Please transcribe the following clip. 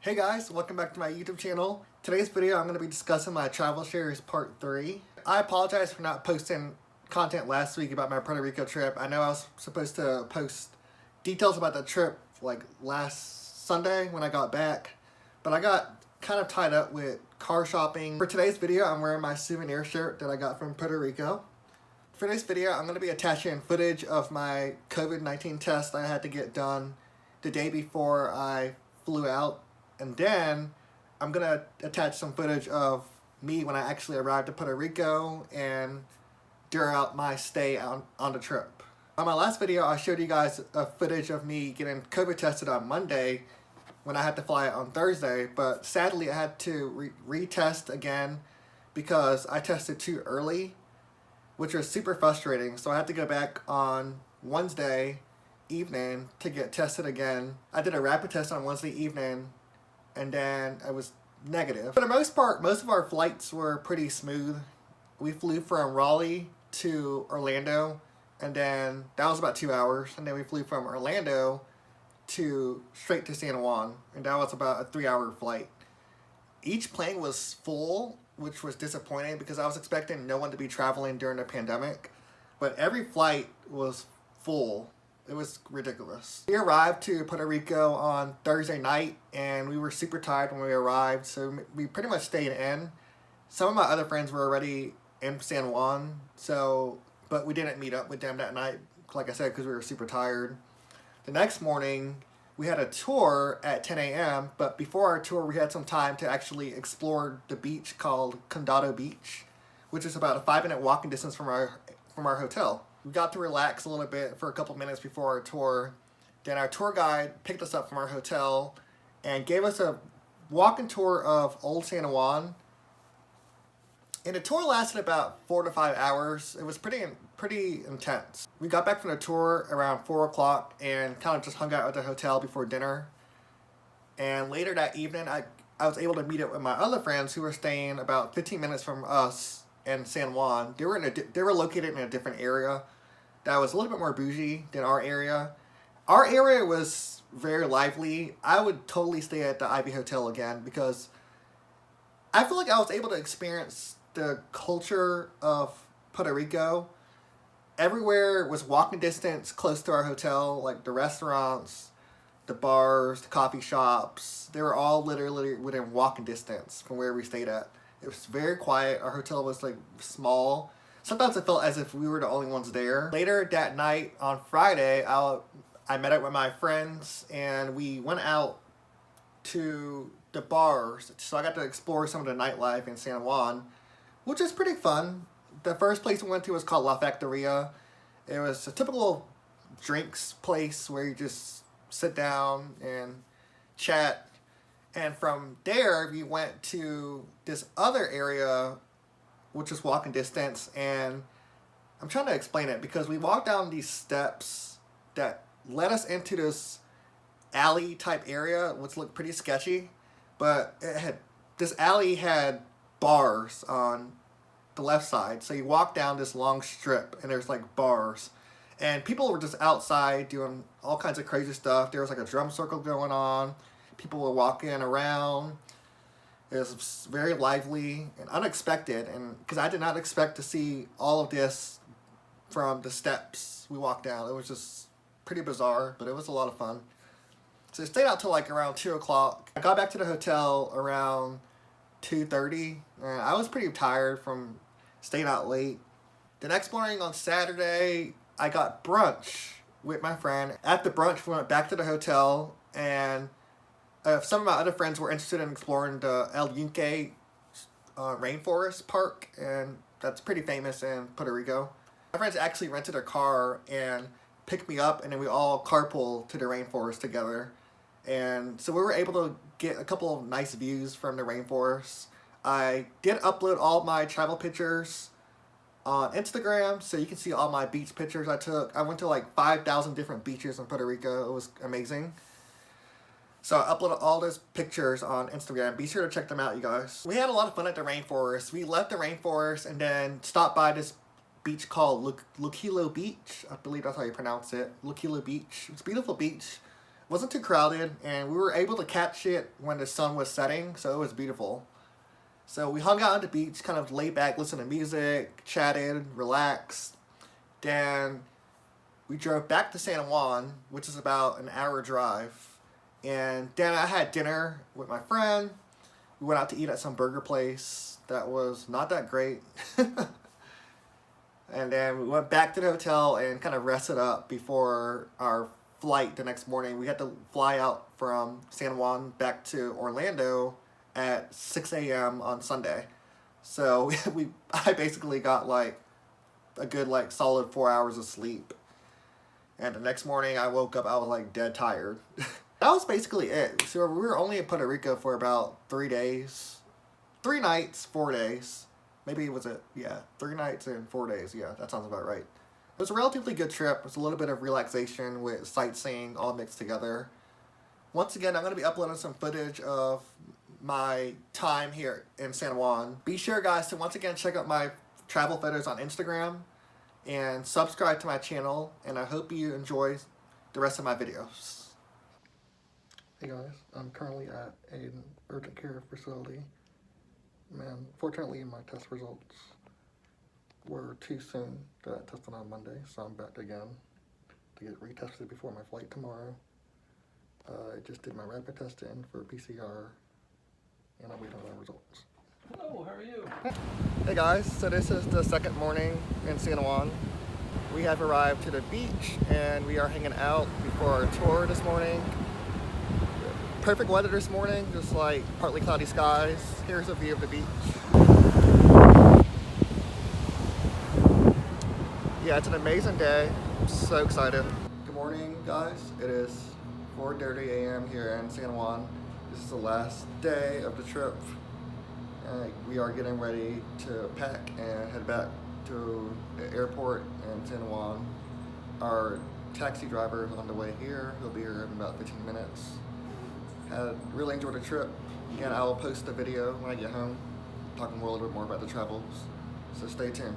Hey guys, welcome back to my YouTube channel. Today's video I'm going to be discussing my travel shares part 3. I apologize for not posting content last week about my Puerto Rico trip. I know I was supposed to post details about the trip like last Sunday when I got back, but I got kind of tied up with car shopping. For today's video I'm wearing my souvenir shirt that I got from Puerto Rico. For this video I'm going to be attaching footage of my COVID-19 test I had to get done the day before I flew out. And then I'm going to attach some footage of me when I actually arrived at Puerto Rico and throughout my stay on the trip. On my last video, I showed you guys a footage of me getting COVID tested on Monday when I had to fly on Thursday. But sadly, I had to retest again because I tested too early, which was super frustrating. So I had to go back on Wednesday evening to get tested again. I did a rapid test on Wednesday evening, and then I was negative. For the most part, most of our flights were pretty smooth. We flew from Raleigh to Orlando, and then that was about 2 hours. And then we flew from Orlando to straight to San Juan, and that was about a 3-hour flight. Each plane was full, which was disappointing because I was expecting no one to be traveling during the pandemic, but every flight was full. It was ridiculous. We arrived to Puerto Rico on Thursday night, and we were super tired when we arrived, so we pretty much stayed in. Some of my other friends were already in San Juan, but we didn't meet up with them that night, like I said, because we were super tired. The next morning, we had a tour at 10 a.m., but before our tour, we had some time to actually explore the beach called Condado Beach, which is about a 5-minute walking distance from our hotel. We got to relax a little bit for a couple minutes before our tour. Then our tour guide picked us up from our hotel and gave us a walking tour of Old San Juan. And the tour lasted about 4 to 5 hours. It was pretty intense. We got back from the tour around 4 o'clock and kind of just hung out at the hotel before dinner. And later that evening, I was able to meet up with my other friends who were staying about 15 minutes from us in San Juan. They were located in a different area that was a little bit more bougie than our area. Our area was very lively. I would totally stay at the Ivy Hotel again because I feel like I was able to experience the culture of Puerto Rico. Everywhere was walking distance close to our hotel, like the restaurants, the bars, the coffee shops. They were all literally within walking distance from where we stayed at. It was very quiet. Our hotel was like small. Sometimes it felt as if we were the only ones there. Later that night on Friday, I met up with my friends and we went out to the bars. So I got to explore some of the nightlife in San Juan, which is pretty fun. The first place we went to was called La Factoria. It was a typical drinks place where you just sit down and chat. And from there, we went to this other area, which is walking distance. And I'm trying to explain it because we walked down these steps that led us into this alley type area, which looked pretty sketchy. But this alley had bars on the left side. So you walk down this long strip and there's like bars. And people were just outside doing all kinds of crazy stuff. There was like a drum circle going on. People were walking around. It was very lively and unexpected, and because I did not expect to see all of this from the steps we walked down. It was just pretty bizarre, but it was a lot of fun. So I stayed out till like around 2 o'clock. I got back to the hotel around 2:30, and I was pretty tired from staying out late. The next morning on Saturday, I got brunch with my friend. At the brunch, we went back to the hotel, and some of my other friends were interested in exploring the El Yunque rainforest park, and that's pretty famous in Puerto Rico. My friends actually rented a car and picked me up, and then we all carpooled to the rainforest together. And so we were able to get a couple of nice views from the rainforest. I did upload all my travel pictures on Instagram, so you can see all my beach pictures I took. I went to like 5,000 different beaches in Puerto Rico. It was amazing. So I uploaded all those pictures on Instagram. Be sure to check them out, you guys. We had a lot of fun at the rainforest. We left the rainforest and then stopped by this beach called Luquillo Beach. I believe that's how you pronounce it. Luquillo Beach. It's a beautiful beach. Wasn't too crowded, and we were able to catch it when the sun was setting, so it was beautiful. So we hung out on the beach, kind of laid back, listened to music, chatted, relaxed. Then we drove back to San Juan, which is about an hour drive. And then I had dinner with my friend. We went out to eat at some burger place that was not that great. And then we went back to the hotel and kind of rested up before our flight the next morning. We had to fly out from San Juan back to Orlando at 6 a.m. on Sunday. So I basically got like a good like solid 4 hours of sleep. And the next morning I woke up, I was like dead tired. That was basically it. So we were only in Puerto Rico for about 3 days. 3 nights, 4 days. Maybe was it? Yeah, 3 nights and 4 days. Yeah, that sounds about right. It was a relatively good trip. It was a little bit of relaxation with sightseeing all mixed together. Once again, I'm going to be uploading some footage of my time here in San Juan. Be sure, guys, to once again check out my travel photos on Instagram and subscribe to my channel. And I hope you enjoy the rest of my videos. Hey guys, I'm currently at an urgent care facility. Man, fortunately my test results were too soon. Got tested on Monday, so I'm back again to get retested before my flight tomorrow. I just did my rapid testing for PCR, and I'm waiting on my results. Hello, how are you? Hey guys, so this is the second morning in San Juan. We have arrived to the beach, and we are hanging out before our tour this morning. Perfect weather this morning, just like partly cloudy skies. Here's a view of the beach. Yeah, it's an amazing day. I'm so excited. Good morning, guys. It is 4:30 a.m. here in San Juan. This is the last day of the trip. We are getting ready to pack and head back to the airport in San Juan. Our taxi driver is on the way here. He'll be here in about 15 minutes. Really enjoyed the trip. Again, I will post a video when I get home, talking a little bit more about the travels. So stay tuned.